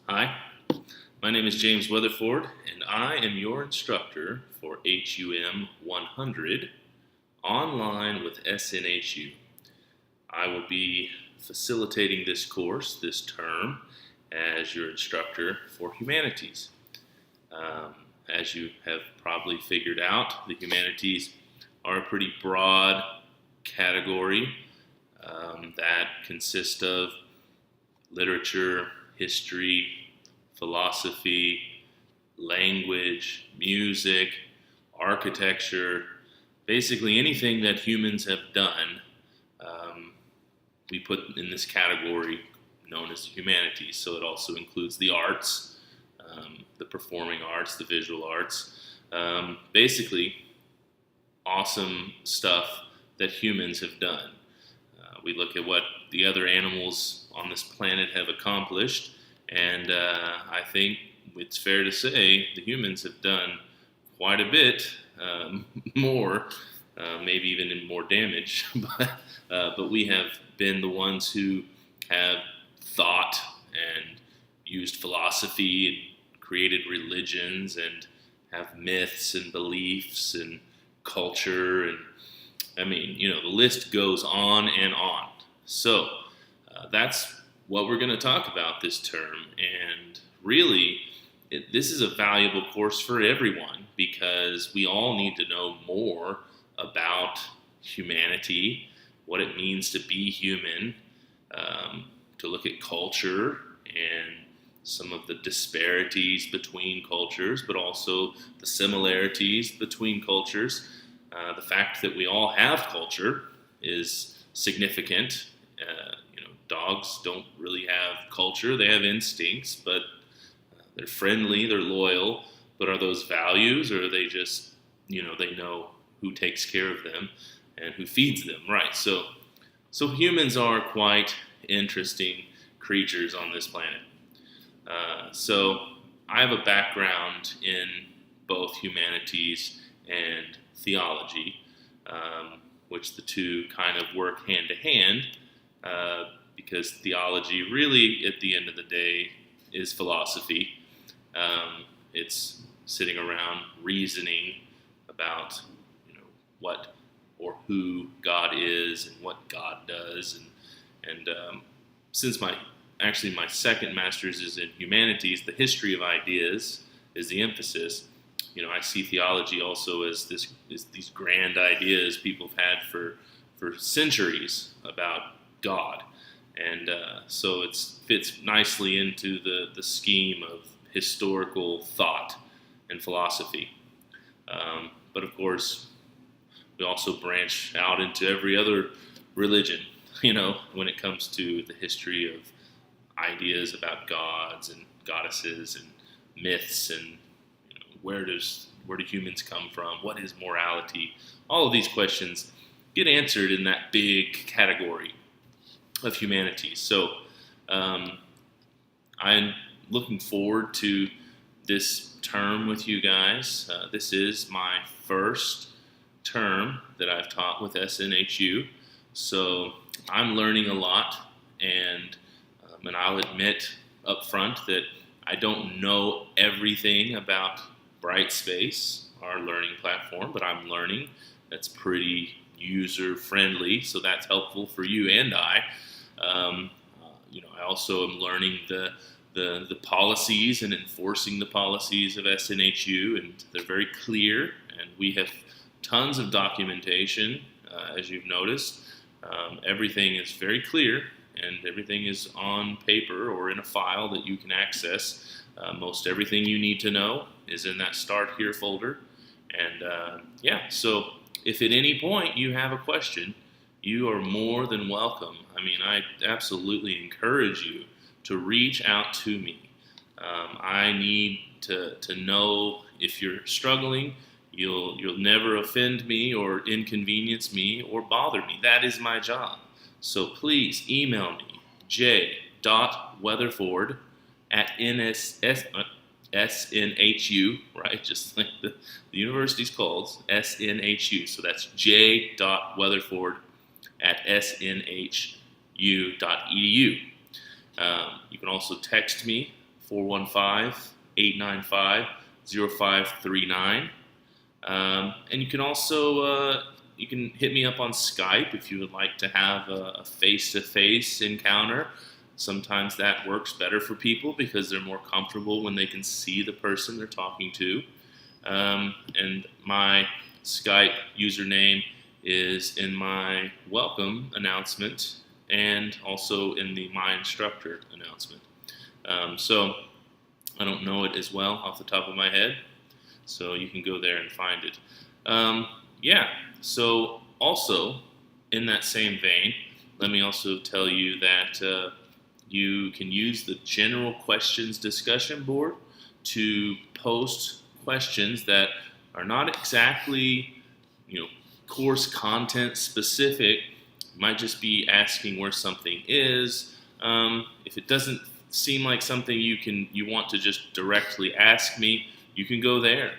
Hi, my name is James Weatherford, and I am your instructor for HUM-100 online with SNHU. I will be facilitating this course this term as your instructor for humanities. As you have probably figured out, the humanities are a pretty broad category that consists of literature, history, philosophy, language, music, architecture, basically anything that humans have done, we put in this category known as the humanities. So it also includes the arts, the performing arts, the visual arts, basically awesome stuff that humans have done. We look at what the other animals on this planet have accomplished, and I think it's fair to say the humans have done quite a bit more, maybe even in more damage, but we have been the ones who have thought and used philosophy and created religions and have myths and beliefs and culture, and the list goes on and on. So that's what we're going to talk about this term, and really this is a valuable course for everyone because we all need to know more about humanity, what it means to be human, to look at culture and some of the disparities between cultures, but also the similarities between cultures. The fact that we all have culture is significant. Dogs don't really have culture. They have instincts, but they're friendly, they're loyal. But are those values, or are they just, they know who takes care of them and who feeds them, right? So humans are quite interesting creatures on this planet. So I have a background in both humanities and theology, which the two kind of work hand to hand, because theology really, at the end of the day, is philosophy. It's sitting around reasoning about, what or who God is and what God does, and since my second master's is in humanities, the history of ideas is the emphasis. I see theology also as these grand ideas people have had for centuries about God, and so it fits nicely into the scheme of historical thought and philosophy. But of course, we also branch out into every other religion, when it comes to the history of ideas about gods and goddesses and myths, and where do humans come from? What is morality? All of these questions get answered in that big category of humanities. So I'm looking forward to this term with you guys. This is my first term that I've taught with SNHU, so I'm learning a lot, and I'll admit up front that I don't know everything about Brightspace, our learning platform, but I'm learning. That's pretty user-friendly, so that's helpful for you and I. I also am learning the policies and enforcing the policies of SNHU, and they're very clear, and we have tons of documentation, as you've noticed. Everything is very clear, and everything is on paper or in a file that you can access. Most everything you need to know is in that Start Here folder. And so if at any point you have a question, you are more than welcome. I absolutely encourage you to reach out to me. I need to know if you're struggling. You'll never offend me or inconvenience me or bother me. That is my job. So please email me, j.weatherford@SNHU, right? Just like the university's called, SNHU. So that's j.weatherford@snhu.edu. You can also text me 415-895-0539. And you can also you can hit me up on Skype if you would like to have a face-to-face encounter. Sometimes that works better for people because they're more comfortable when they can see the person they're talking to. And my Skype username is in my welcome announcement and also in the My Instructor announcement. So I don't know it as well off the top of my head, so you can go there and find it. So also in that same vein, let me also tell you that you can use the general questions discussion board to post questions that are not exactly, course content specific. Might just be asking where something is. If it doesn't seem like something you want to just directly ask me, you can go there.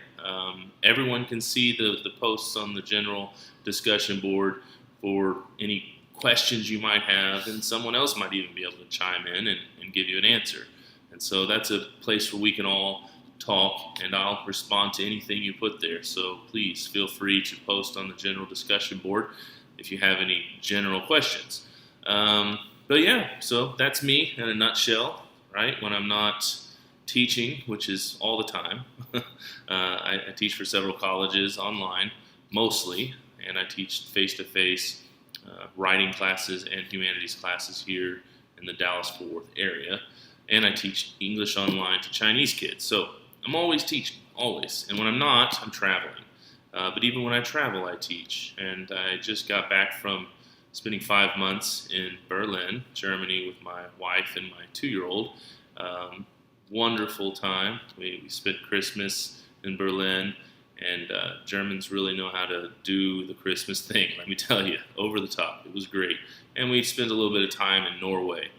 Everyone can see the posts on the general discussion board for any questions you might have, and someone else might even be able to chime in and give you an answer. And so that's a place where we can all talk, and I'll respond to anything you put there. So please feel free to post on the general discussion board if you have any general questions. So that's me in a nutshell, right? When I'm not teaching, which is all the time. I teach for several colleges online, mostly, and I teach face-to-face writing classes and humanities classes here in the Dallas-Fort Worth area, and I teach English online to Chinese kids. So I'm always teaching, always, and when I'm not, I'm traveling. But even when I travel, I teach, and I just got back from spending 5 months in Berlin, Germany, with my wife and my 2-year-old. Wonderful time. We spent Christmas in Berlin, and Germans really know how to do the Christmas thing, let me tell you, over the top. It was great. And we spent a little bit of time in Norway.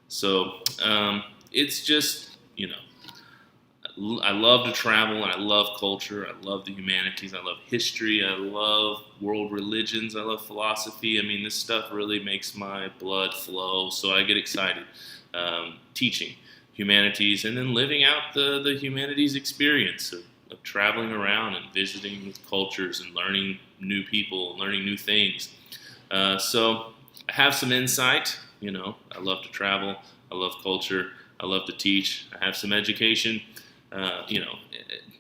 So it's just, I love to travel, and I love culture. I love the humanities. I love history. I love world religions. I love philosophy. I mean, this stuff really makes my blood flow, so I get excited teaching humanities and then living out the humanities experience of traveling around and visiting with cultures and learning new people and learning new things. So I have some insight. I love to travel. I love culture. I love to teach. I have some education.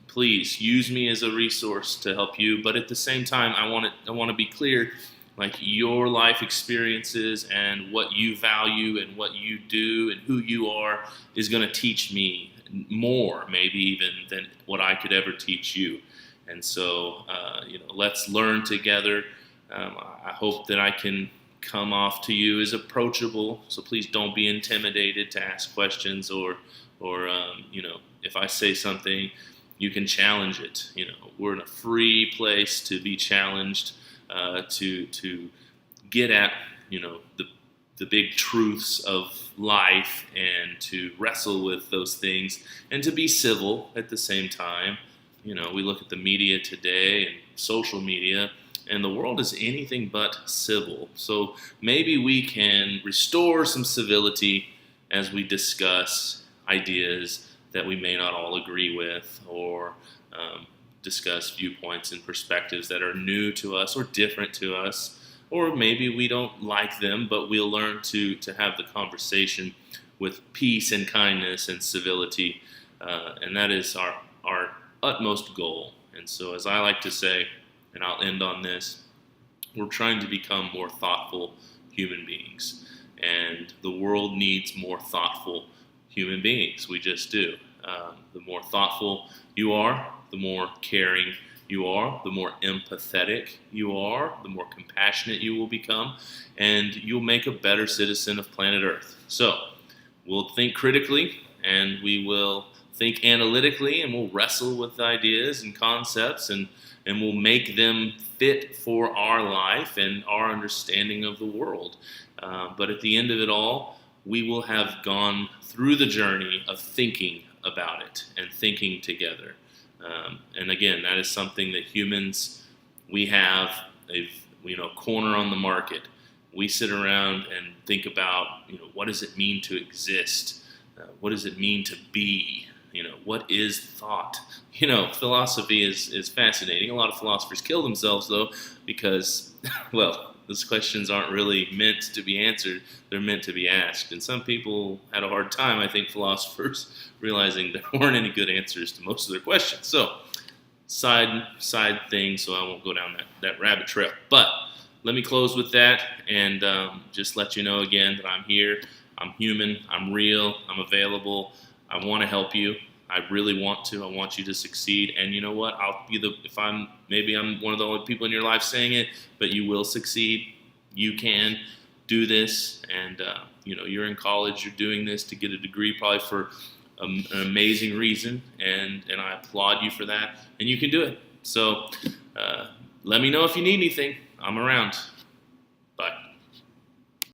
Please use me as a resource to help you. But at the same time, I want to be clear, like your life experiences and what you value and what you do and who you are is going to teach me more, maybe even than what I could ever teach you. And so, let's learn together. I hope that I can come off to you as approachable. So please don't be intimidated to ask questions or if I say something, you can challenge it. We're in a free place to be challenged, to get at, the big truths of life and to wrestle with those things and to be civil at the same time. We look at the media today and social media, and the world is anything but civil. So maybe we can restore some civility as we discuss ideas that we may not all agree with, or discuss viewpoints and perspectives that are new to us or different to us, or maybe we don't like them, but we'll learn to have the conversation with peace and kindness and civility, and that is our utmost goal. And so, as I like to say, and I'll end on this, we're trying to become more thoughtful human beings, and the world needs more thoughtful human beings. We just do. The more thoughtful you are, the more caring you are, the more empathetic you are, the more compassionate you will become, and you'll make a better citizen of planet Earth. So we'll think critically, and we will think analytically, and we'll wrestle with ideas and concepts, and we'll make them fit for our life and our understanding of the world. But at the end of it all, we will have gone through the journey of thinking about it and thinking together. And again, that is something that humans, we have a corner on the market. We sit around and think about, what does it mean to exist? What does it mean to be? What is thought? Philosophy is fascinating. A lot of philosophers kill themselves, though, because, well, those questions aren't really meant to be answered. They're meant to be asked. And some people had a hard time, I think, philosophers, realizing there weren't any good answers to most of their questions. So, side thing, so I won't go down that rabbit trail. But let me close with that and just let you know again that I'm here. I'm human. I'm real. I'm available. I want to help you. I really want to. I want you to succeed. And you know what? I'll be maybe I'm one of the only people in your life saying it, but you will succeed. You can do this. And, you're in college. You're doing this to get a degree probably for an amazing reason. And I applaud you for that. And you can do it. So let me know if you need anything. I'm around.